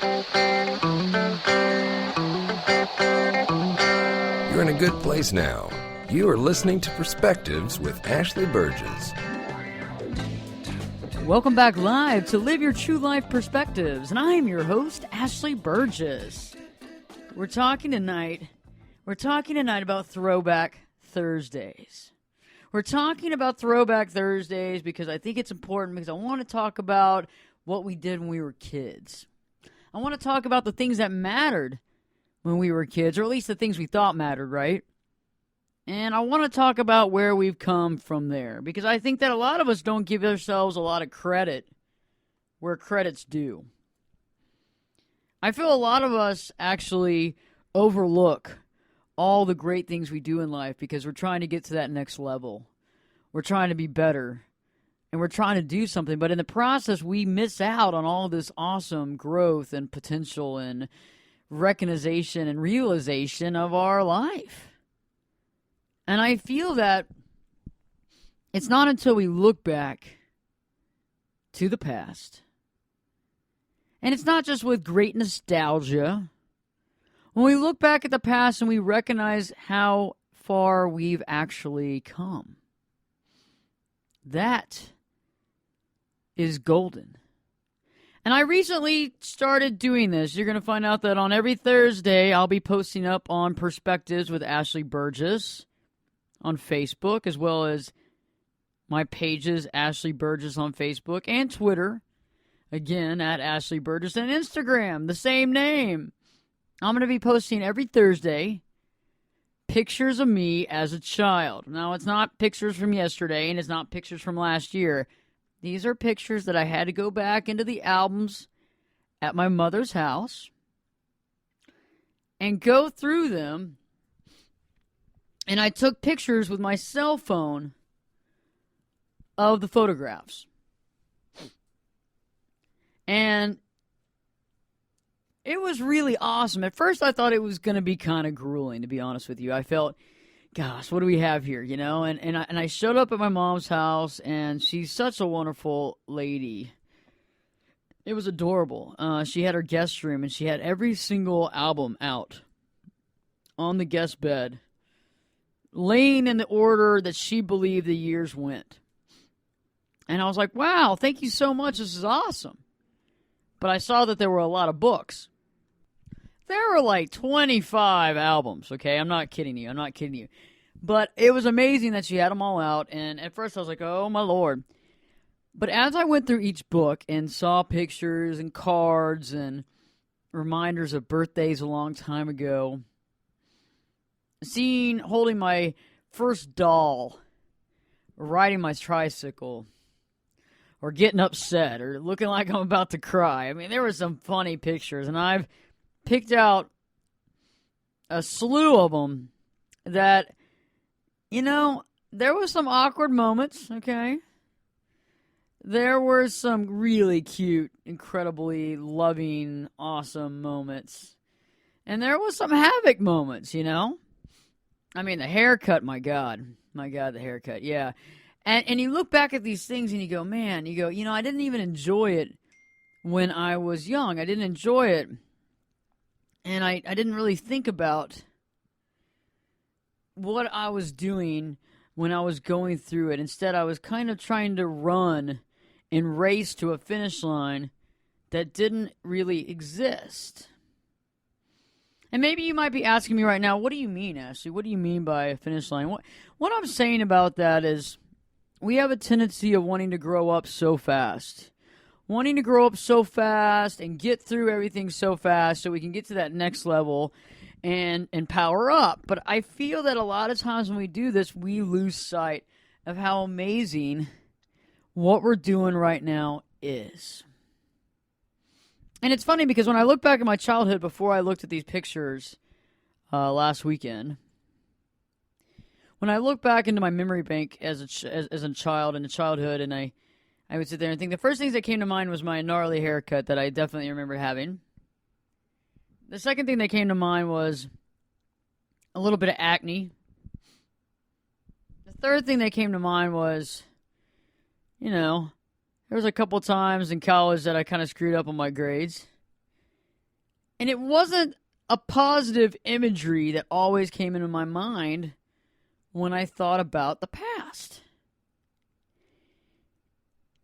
You're in a good place now. You are listening to Perspectives with Ashley Burgess. Welcome back live to Live Your True Life Perspectives, and I'm your host, Ashley Burgess. We're talking tonight about Throwback Thursdays. We're talking about Throwback Thursdays because I think it's important, because I want to talk about what we did when we were kids. I want to talk about the things that mattered when we were kids, or at least the things we thought mattered, right? And I want to talk about where we've come from there, because I think that a lot of us don't give ourselves a lot of credit where credit's due. I feel a lot of us actually overlook all the great things we do in life because we're trying to get to that next level. We're trying to be better, and we're trying to do something, but in the process, we miss out on all this awesome growth and potential and recognition and realization of our life. And I feel that it's not until we look back to the past, and it's not just with great nostalgia, when we look back at the past and we recognize how far we've actually come. That is golden. And I recently started doing this. You're going to find out that on every Thursday, I'll be posting up on Perspectives with Ashley Burgess on Facebook, as well as my pages, Ashley Burgess on Facebook and Twitter, again, at Ashley Burgess, and Instagram, the same name. I'm going to be posting every Thursday pictures of me as a child. Now, it's not pictures from yesterday, and it's not pictures from last year. These are pictures that I had to go back into the albums at my mother's house and go through them. And I took pictures with my cell phone of the photographs. And it was really awesome. At first, I thought it was going to be kind of grueling, to be honest with you. I felt, gosh, what do we have here, you know? And I showed up at my mom's house, and she's such a wonderful lady. It was adorable. She had her guest room, and she had every single album out on the guest bed, laying in the order that she believed the years went. And I was like, wow, thank you so much. This is awesome. But I saw that there were a lot of books. There were like 25 albums, okay? I'm not kidding you. But it was amazing that she had them all out. And at first I was like, oh, my Lord. But as I went through each book and saw pictures and cards and reminders of birthdays a long time ago, holding my first doll, or riding my tricycle, or getting upset, or looking like I'm about to cry. I mean, there were some funny pictures, and I've picked out a slew of them that, you know, there were some awkward moments, okay? There were some really cute, incredibly loving, awesome moments. And there was some havoc moments, you know? I mean, the haircut, my God, the haircut, yeah. And you look back at these things and you go, man, you know, I didn't even enjoy it when I was young. I didn't enjoy it. And I didn't really think about what I was doing when I was going through it. Instead, I was kind of trying to run and race to a finish line that didn't really exist. And maybe you might be asking me right now, what do you mean, Ashley? What do you mean by a finish line? What I'm saying about that is we have a tendency of wanting to grow up so fast. Wanting to grow up so fast and get through everything so fast so we can get to that next level and power up. But I feel that a lot of times when we do this, we lose sight of how amazing what we're doing right now is. And it's funny because when I look back at my childhood before I looked at these pictures last weekend, when I look back into my memory bank as a child in childhood, and I would sit there and think, the first things that came to mind was my gnarly haircut that I definitely remember having. The second thing that came to mind was a little bit of acne. The third thing that came to mind was, you know, there was a couple times in college that I kind of screwed up on my grades. And it wasn't a positive imagery that always came into my mind when I thought about the past.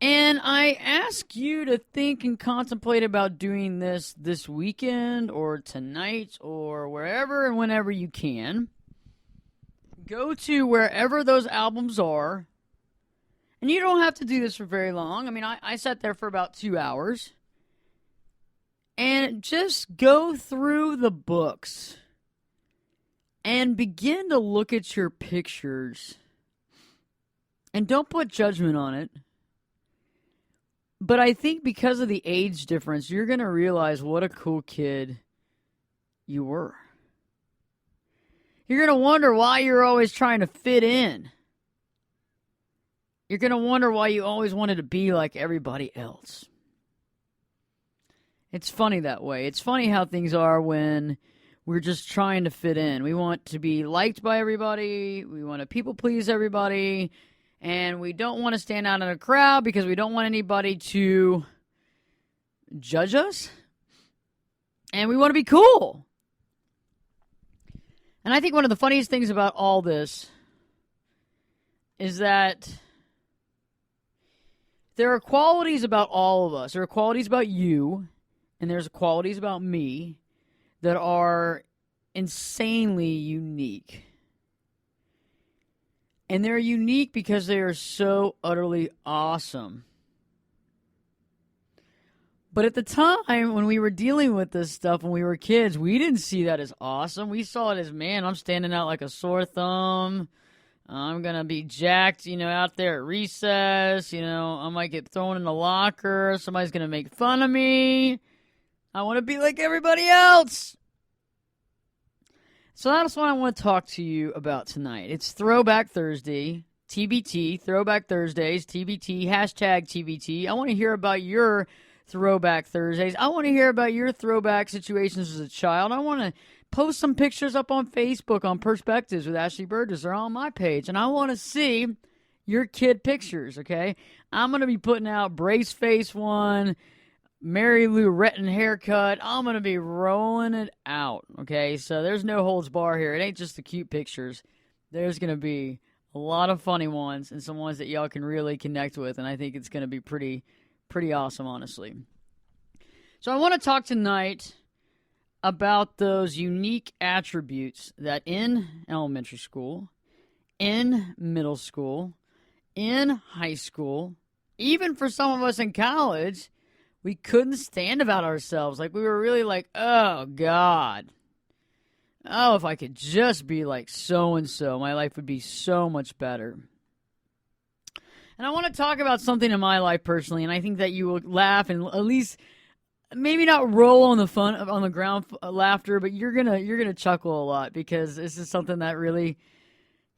And I ask you to think and contemplate about doing this weekend or tonight or wherever and whenever you can. Go to wherever those albums are. And you don't have to do this for very long. I mean, I sat there for about 2 hours. And just go through the books and begin to look at your pictures. And don't put judgment on it. But I think because of the age difference, you're going to realize what a cool kid you were. You're going to wonder why you're always trying to fit in. You're going to wonder why you always wanted to be like everybody else. It's funny that way. It's funny how things are when we're just trying to fit in. We want to be liked by everybody. We want to people please everybody. And we don't want to stand out in a crowd because we don't want anybody to judge us. And we want to be cool. And I think one of the funniest things about all this is that there are qualities about all of us. There are qualities about you, and there's qualities about me that are insanely unique. And they're unique because they are so utterly awesome. But at the time when we were dealing with this stuff when we were kids, we didn't see that as awesome. We saw it as, man, I'm standing out like a sore thumb. I'm going to be jacked, out there at recess. I might get thrown in the locker. Somebody's going to make fun of me. I want to be like everybody else. So that's what I want to talk to you about tonight. It's Throwback Thursday, TBT, Throwback Thursdays, TBT, hashtag TBT. I want to hear about your Throwback Thursdays. I want to hear about your throwback situations as a child. I want to post some pictures up on Facebook on Perspectives with Ashley Burgess. They're on my page. And I want to see your kid pictures, okay? I'm going to be putting out brace face one, Mary Lou Retton haircut. I'm going to be rolling it out, okay? So there's no holds bar here. It ain't just the cute pictures. There's going to be a lot of funny ones and some ones that y'all can really connect with, and I think it's going to be pretty awesome, honestly. So I want to talk tonight about those unique attributes that in elementary school, in middle school, in high school, even for some of us in college, we couldn't stand about ourselves. Like, we were really like, oh, God. Oh, if I could just be like so-and-so, my life would be so much better. And I want to talk about something in my life personally, and I think that you will laugh and at least maybe not roll on the ground laughter, but you're gonna chuckle a lot because this is something that really,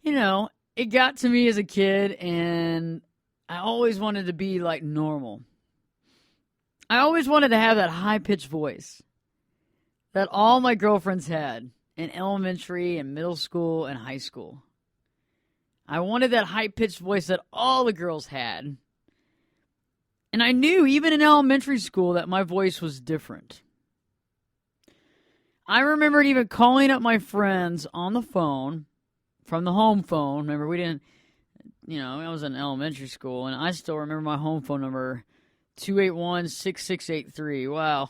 it got to me as a kid, and I always wanted to be like normal. I always wanted to have that high-pitched voice that all my girlfriends had in elementary and middle school and high school. I wanted that high-pitched voice that all the girls had. And I knew, even in elementary school, that my voice was different. I remembered even calling up my friends on the phone, from the home phone. Remember, we didn't, I was in elementary school, and I still remember my home phone number, 281-6683. Wow.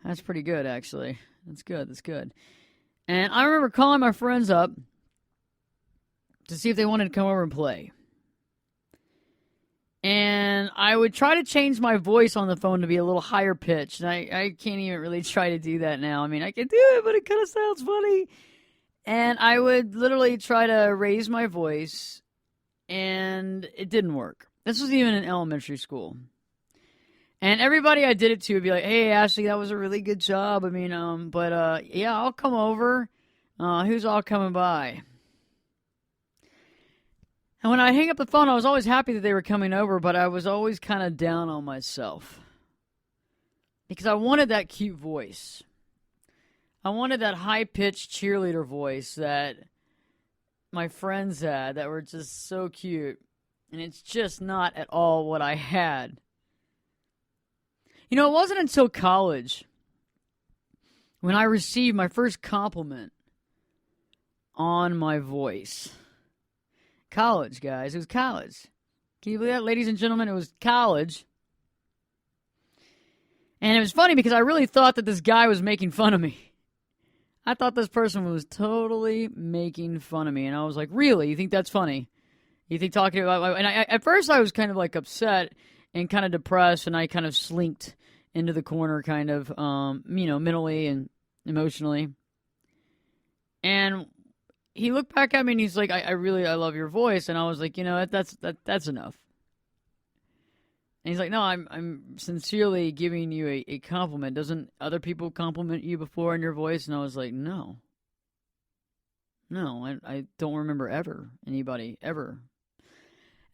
That's pretty good, actually. That's good. And I remember calling my friends up to see if they wanted to come over and play. And I would try to change my voice on the phone to be a little higher pitched. And I can't even really try to do that now. I mean, I can do it, but it kind of sounds funny. And I would literally try to raise my voice, and it didn't work. This was even in elementary school. And everybody I did it to would be like, hey, Ashley, that was a really good job. I mean, yeah, I'll come over. Who's all coming by? And when I hang up the phone, I was always happy that they were coming over, but I was always kind of down on myself. Because I wanted that cute voice. I wanted that high-pitched cheerleader voice that my friends had that were just so cute. And it's just not at all what I had. It wasn't until college when I received my first compliment on my voice. College, guys. It was college. Can you believe that, ladies and gentlemen? It was college. And it was funny because I really thought that this guy was making fun of me. I thought this person was totally making fun of me. And I was like, really? You think that's funny? You think talking about... And at first I was kind of like upset and kind of depressed, and I kind of slinked into the corner kind of, mentally and emotionally. And he looked back at me and he's like, I love your voice. And I was like, that's enough. And he's like, no, I'm sincerely giving you a compliment. Doesn't other people compliment you before in your voice? And I was like, no. No, I don't remember anybody ever.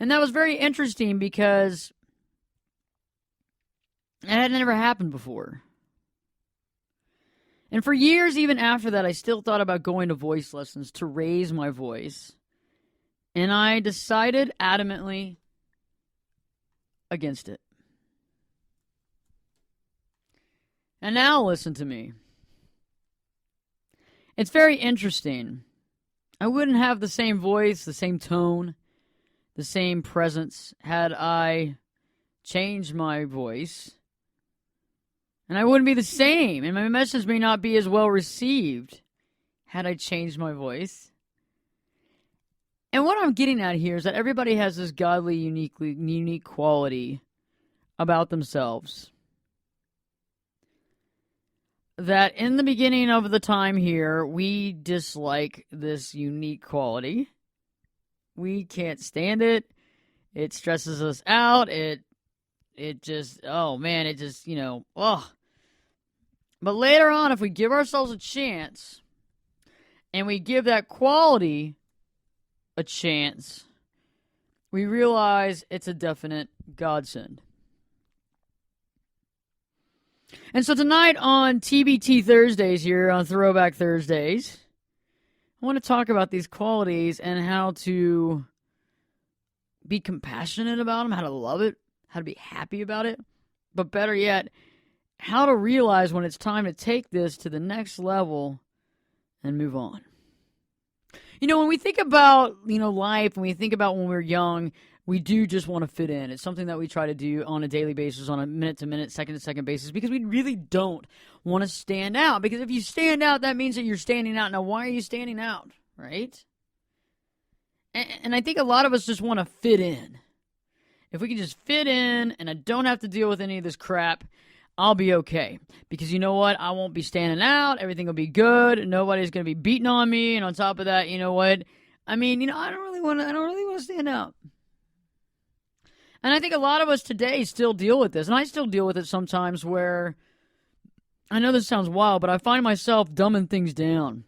And that was very interesting because it had never happened before. And for years, even after that, I still thought about going to voice lessons to raise my voice. And I decided adamantly against it. And now listen to me. It's very interesting. I wouldn't have the same voice, the same tone, the same presence had I changed my voice. And I wouldn't be the same, and my message may not be as well received had I changed my voice. And what I'm getting at here is that everybody has this godly, unique quality about themselves. That in the beginning of the time here, we dislike this unique quality. We can't stand it. It stresses us out. It just, ugh. But later on, if we give ourselves a chance and we give that quality a chance, we realize it's a definite godsend. And so tonight on TBT Thursdays here, on Throwback Thursdays, I want to talk about these qualities and how to be compassionate about them, how to love it, how to be happy about it, but better yet, how to realize when it's time to take this to the next level and move on. When we think about, life, when we think about when we're young, we do just want to fit in. It's something that we try to do on a daily basis, on a minute-to-minute, second-to-second basis, because we really don't want to stand out. Because if you stand out, that means that you're standing out. Now, why are you standing out, right? And I think a lot of us just want to fit in. If we can just fit in and I don't have to deal with any of this crap, I'll be okay. Because you know what? I won't be standing out. Everything will be good. Nobody's going to be beating on me. And on top of that, you know what? I don't really want to stand out. And I think a lot of us today still deal with this. And I still deal with it sometimes where, I know this sounds wild, but I find myself dumbing things down.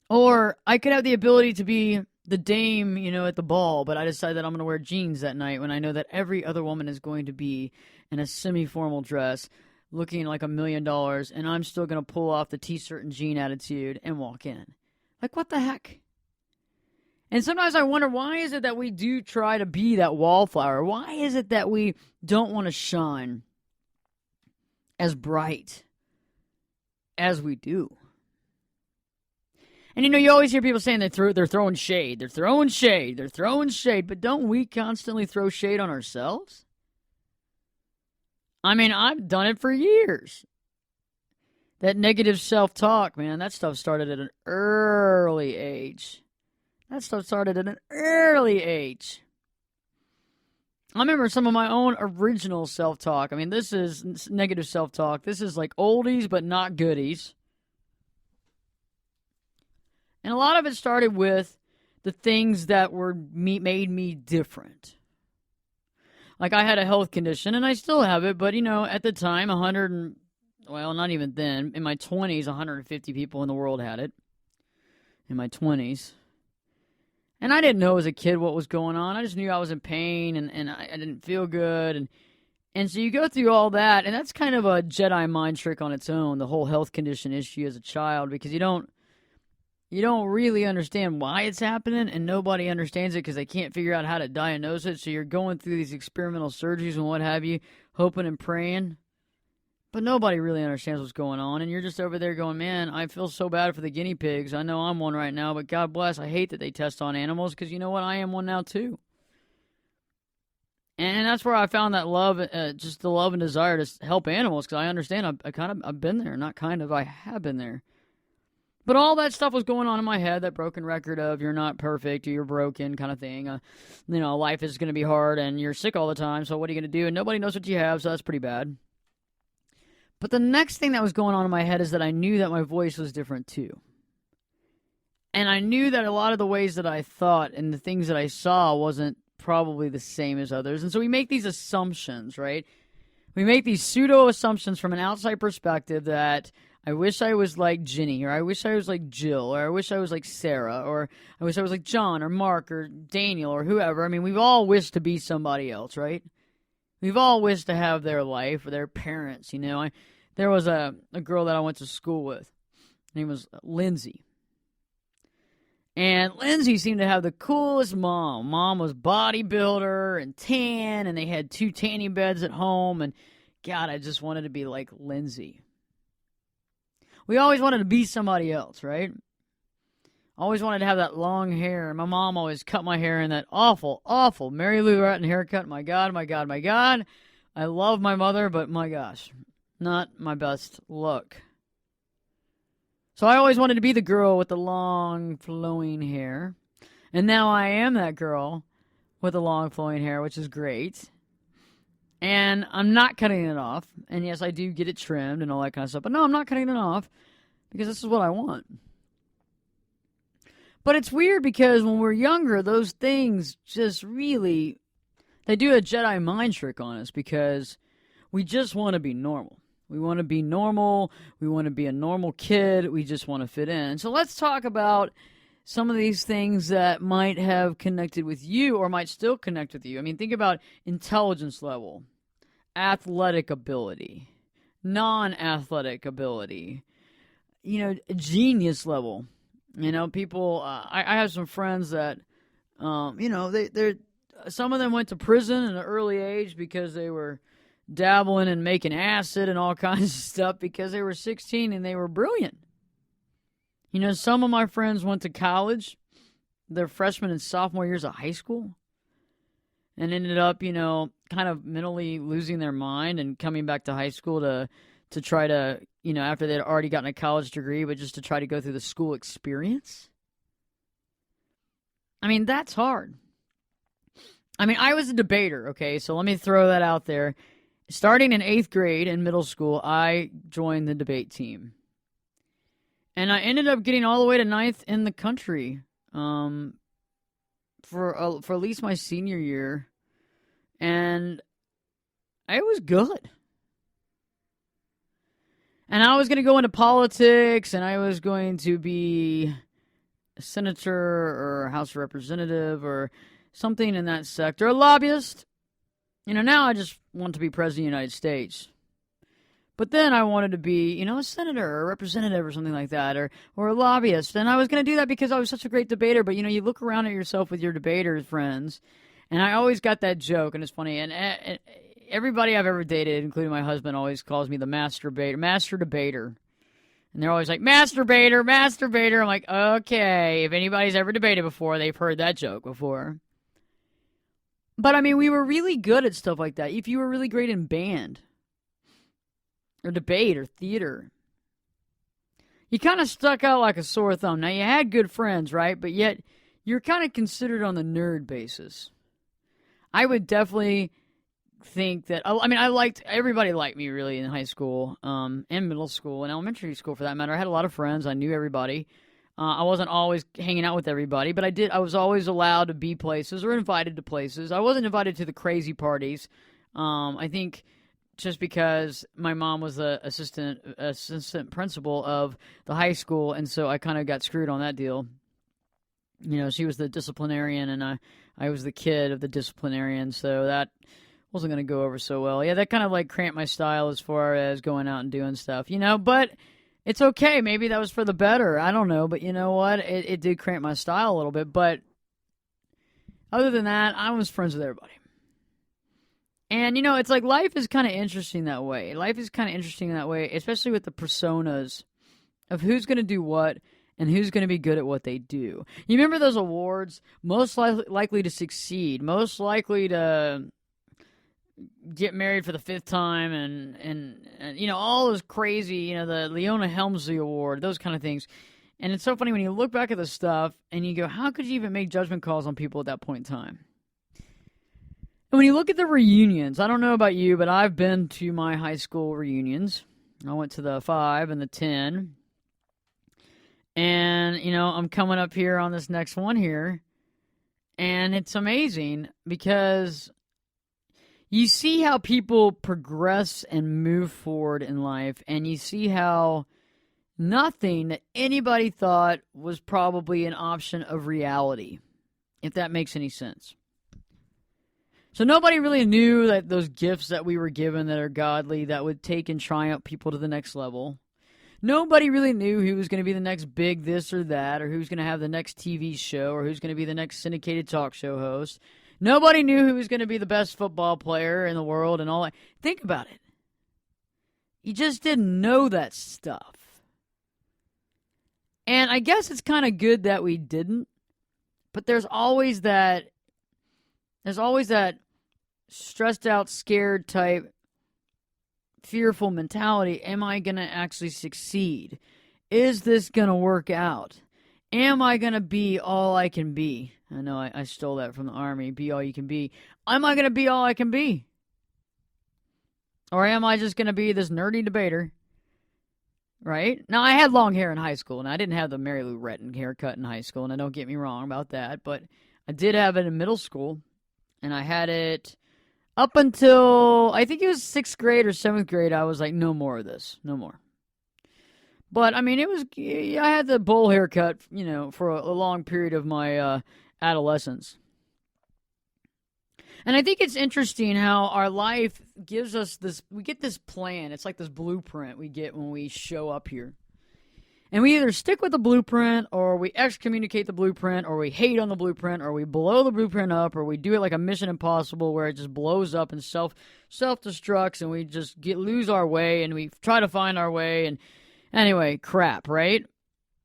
Or I could have the ability to be the dame, at the ball, but I decide that I'm going to wear jeans that night when I know that every other woman is going to be in a semi-formal dress looking like $1 million, and I'm still going to pull off the t-shirt and jean attitude and walk in. Like, what the heck? And sometimes I wonder, why is it that we do try to be that wallflower? Why is it that we don't want to shine as bright as we do? And you always hear people saying they're throwing shade. They're throwing shade. They're throwing shade. But don't we constantly throw shade on ourselves? I've done it for years. That negative self-talk, man, that stuff started at an early age. I remember some of my own original self-talk. This is negative self-talk. This is like oldies but not goodies. And a lot of it started with the things that made me different. Like I had a health condition, and I still have it, but at the time, not even then, in my 20s, 150 people in the world had it. In my 20s. And I didn't know as a kid what was going on. I just knew I was in pain, and I didn't feel good. And so you go through all that, and that's kind of a Jedi mind trick on its own, the whole health condition issue as a child, because you don't really understand why it's happening, and nobody understands it because they can't figure out how to diagnose it. So you're going through these experimental surgeries and what have you, hoping and praying. But nobody really understands what's going on, and you're just over there going, man, I feel so bad for the guinea pigs. I know I'm one right now, but God bless, I hate that they test on animals, because you know what? I am one now too. And that's where I found that love, just the love and desire to help animals, because I understand I've been there. Not kind of, I have been there. But all that stuff was going on in my head, that broken record of you're not perfect, or you're broken kind of thing. Life is going to be hard, and you're sick all the time, so what are you going to do? And nobody knows what you have, so that's pretty bad. But the next thing that was going on in my head is that I knew that my voice was different too. And I knew that a lot of the ways that I thought and the things that I saw wasn't probably the same as others. And so we make these assumptions, right? We make these pseudo assumptions from an outside perspective that I wish I was like Ginny, or I wish I was like Jill, or I wish I was like Sarah, or I wish I was like John or Mark or Daniel or whoever. I mean, we've all wished to be somebody else, right? We've all wished to have their life or their parents, There was a girl that I went to school with. Her name was Lindsay. And Lindsay seemed to have the coolest mom. Mom was bodybuilder and tan, and they had 2 tanning beds at home. And God, I just wanted to be like Lindsay. We always wanted to be somebody else, right? Always wanted to have that long hair. My mom always cut my hair in that awful, awful Mary Lou Retton haircut. My God, my God, my God. I love my mother, but my gosh, not my best look. So I always wanted to be the girl with the long, flowing hair. And now I am that girl with the long, flowing hair, which is great. And I'm not cutting it off. And yes, I do get it trimmed and all that kind of stuff. But no, I'm not cutting it off because this is what I want. But it's weird because when we're younger, those things just really, they do a Jedi mind trick on us because we just want to be normal. We want to be normal. We want to be a normal kid. We just want to fit in. So let's talk about some of these things that might have connected with you or might still connect with you. I mean, think about intelligence level, athletic ability, non-athletic ability, genius level. People, I have some friends that, they're some of them went to prison at an early age because they were dabbling and making acid and all kinds of stuff because they were 16 and they were brilliant. Some of my friends went to college, their freshman and sophomore years of high school, and ended up, kind of mentally losing their mind and coming back to high school to try to, after they'd already gotten a college degree, but just to try to go through the school experience. I mean, that's hard. I mean, I was a debater, okay? So let me throw that out there. Starting in 8th grade in middle school, I joined the debate team. And I ended up getting all the way to 9th in the country for at least my senior year. And it was good. And I was going to go into politics, and I was going to be a senator or a House representative or something in that sector, a lobbyist. Now I just want to be president of the United States. But then I wanted to be, a senator or a representative or something like that, or a lobbyist. And I was going to do that because I was such a great debater. But, you look around at yourself with your debater friends, and I always got that joke, and it's funny. And everybody I've ever dated, including my husband, always calls me the master debater. And they're always like, masturbator, masturbator. I'm like, okay, if anybody's ever debated before, they've heard that joke before. But, I mean, we were really good at stuff like that. If you were really great in band or debate or theater, you kind of stuck out like a sore thumb. Now, you had good friends, right? But yet, you're kind of considered on the nerd basis. I would definitely think that, everybody liked me really in high school, and middle school, and elementary school for that matter. I had a lot of friends. I knew everybody. I wasn't always hanging out with everybody, but I was always allowed to be places or invited to places. I wasn't invited to the crazy parties. I think just because my mom was the assistant principal of the high school, and so I kind of got screwed on that deal. She was the disciplinarian, and I was the kid of the disciplinarian, so that wasn't going to go over so well. Yeah, that kind of cramped my style as far as going out and doing stuff, but it's okay. Maybe that was for the better. I don't know. But you know what? It did cramp my style a little bit. But other than that, I was friends with everybody. And, it's like life is kind of interesting that way. Life is kind of interesting that way, especially with the personas of who's going to do what and who's going to be good at what they do. You remember those awards? Most likely to succeed, most likely to get married for the 5th time, and all those crazy, the Leona Helmsley Award, those kind of things. And it's so funny when you look back at the stuff and you go, how could you even make judgment calls on people at that point in time? And when you look at the reunions, I don't know about you, but I've been to my high school reunions. I went to the 5 and the 10. And, I'm coming up here on this next one here. And it's amazing because you see how people progress and move forward in life. And you see how nothing that anybody thought was probably an option of reality, if that makes any sense. So nobody really knew that those gifts that we were given that are godly that would take and triumph people to the next level. Nobody really knew who was going to be the next big this or that, or who's going to have the next TV show, or who's going to be the next syndicated talk show host. Nobody knew who was going to be the best football player in the world and all that. Think about it. You just didn't know that stuff. And I guess it's kind of good that we didn't, but there's always that stressed out, scared type, fearful mentality. Am I going to actually succeed? Is this going to work out? Am I going to be all I can be? I know I stole that from the Army. Be all you can be. Am I going to be all I can be? Or am I just going to be this nerdy debater? Right? Now, I had long hair in high school, and I didn't have the Mary Lou Retton haircut in high school, and don't get me wrong about that, but I did have it in middle school, and I had it up until, I think it was 6th grade or 7th grade. I was like, no more of this. No more. But, I had the bowl haircut, for a long period of my adolescence. And I think it's interesting how our life gives us we get this plan. It's like this blueprint we get when we show up here. And we either stick with the blueprint, or we excommunicate the blueprint, or we hate on the blueprint, or we blow the blueprint up, or we do it like a Mission Impossible where it just blows up and self-destructs, and we just lose our way, and we try to find our way, and anyway, crap, right?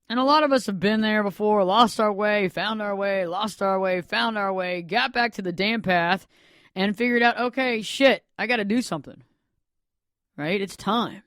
And a lot of us have been there before, lost our way, found our way, lost our way, found our way, got back to the damn path, and figured out, okay, shit, I got to do something, right? It's time.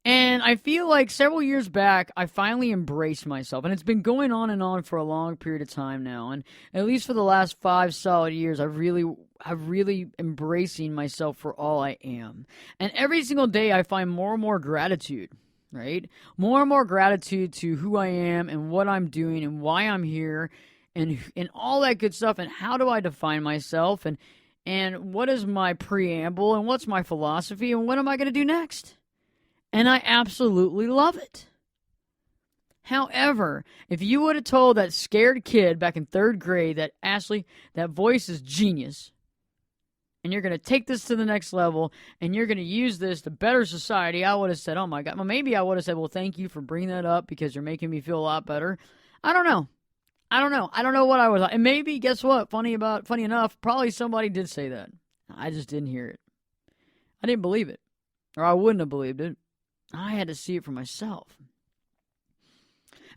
And I feel like several years back, I finally embraced myself. And it's been going on and on for a long period of time now. And at least for the last 5 solid years, I've really embracing myself for all I am. And every single day, I find more and more gratitude, right? More and more gratitude to who I am and what I'm doing and why I'm here and all that good stuff. And how do I define myself? And what is my preamble? And what's my philosophy? And what am I going to do next? And I absolutely love it. However, if you would have told that scared kid back in 3rd grade that, Ashley, that voice is genius, and you're going to take this to the next level, and you're going to use this to better society, I would have said, oh my God. Well, maybe I would have said, well, thank you for bringing that up because you're making me feel a lot better. I don't know. I don't know what I was. And maybe, guess what? Funny enough, probably somebody did say that. I just didn't hear it. I didn't believe it. Or I wouldn't have believed it. I had to see it for myself.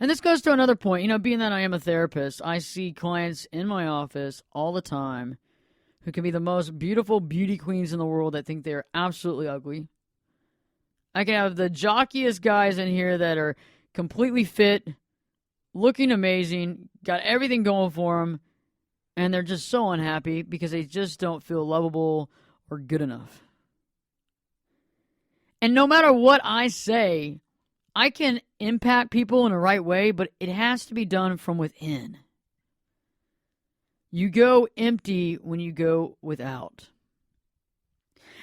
And this goes to another point. Being that I am a therapist, I see clients in my office all the time who can be the most beautiful beauty queens in the world that think they're absolutely ugly. I can have the jockiest guys in here that are completely fit, looking amazing, got everything going for them, and they're just so unhappy because they just don't feel lovable or good enough. And no matter what I say, I can impact people in the right way, but it has to be done from within. You go empty when you go without.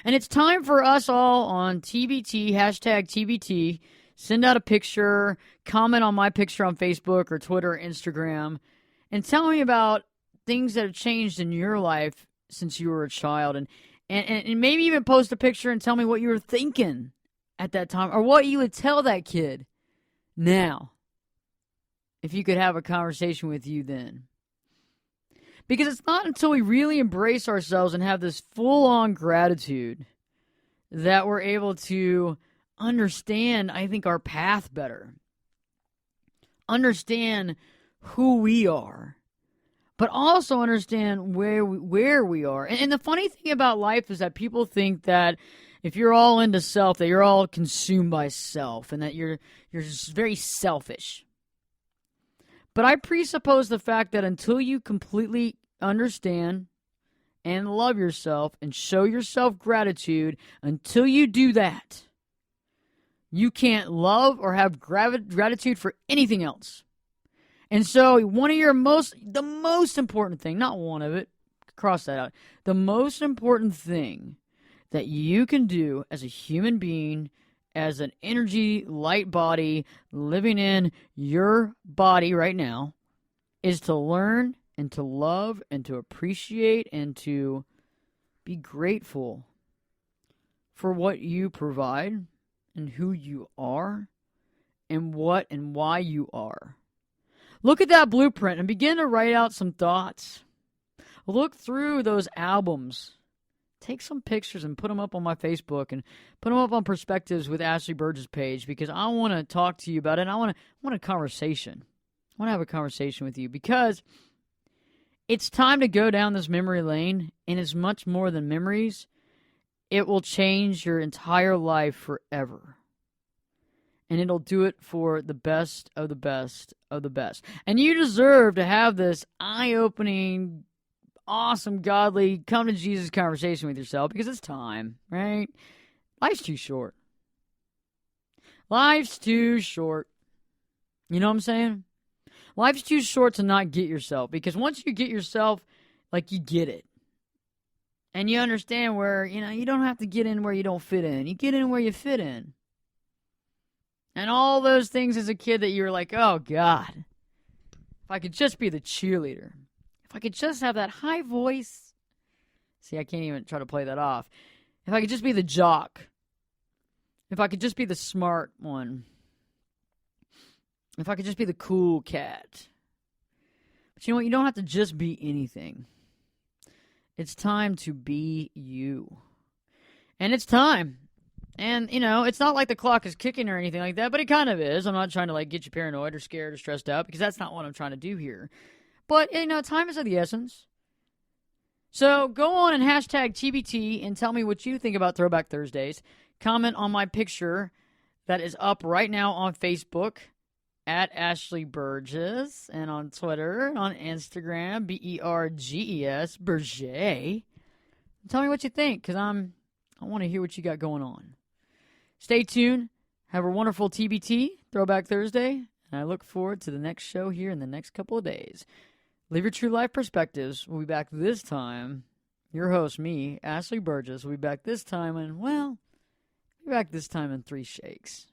And it's time for us all on TBT, hashtag TBT, send out a picture, comment on my picture on Facebook or Twitter or Instagram, and tell me about things that have changed in your life since you were a child. And maybe even post a picture and tell me what you were thinking at that time, or what you would tell that kid now if you could have a conversation with you then. Because it's not until we really embrace ourselves and have this full-on gratitude that we're able to understand, I think, our path better. Understand who we are, but also understand where we are. And the funny thing about life is that people think that if you're all into self, that you're all consumed by self, and that you're just very selfish. But I presuppose the fact that until you completely understand and love yourself and show yourself gratitude, until you do that, you can't love or have gratitude for anything else. And so the most important thing, not one of it, cross that out, the most important thing that you can do as a human being, as an energy, light body, living in your body right now, is to learn and to love and to appreciate and to be grateful for what you provide and who you are and what and why you are. Look at that blueprint and begin to write out some thoughts. Look through those albums. Take some pictures and put them up on my Facebook and put them up on Perspectives with Ashley Burgess page, because I want to talk to you about it. And I want a conversation. I want to have a conversation with you, because it's time to go down this memory lane, and it's much more than memories. It will change your entire life forever. And it'll do it for the best of the best of the best. And you deserve to have this eye-opening, awesome, godly, come to Jesus conversation with yourself, because it's time, right? Life's too short. Life's too short. You know what I'm saying? Life's too short to not get yourself, because once you get yourself, you get it. And you understand where, you don't have to get in where you don't fit in. You get in where you fit in. And all those things as a kid that you were like, oh, God, if I could just be the cheerleader. If I could just have that high voice. See, I can't even try to play that off. If I could just be the jock. If I could just be the smart one. If I could just be the cool cat. But you know what? You don't have to just be anything. It's time to be you. And it's time. And, it's not like the clock is kicking or anything like that, but it kind of is. I'm not trying to, get you paranoid or scared or stressed out, because that's not what I'm trying to do here. But, time is of the essence. So go on and hashtag TBT and tell me what you think about Throwback Thursdays. Comment on my picture that is up right now on Facebook at Ashley Burgess, and on Twitter and on Instagram, BERGES, Burgess. Tell me what you think, because I want to hear what you got going on. Stay tuned. Have a wonderful TBT, Throwback Thursday, and I look forward to the next show here in the next couple of days. Live your true life perspectives. We'll be back this time. Your host, me, Ashley Burgess, will be back this time in 3 shakes.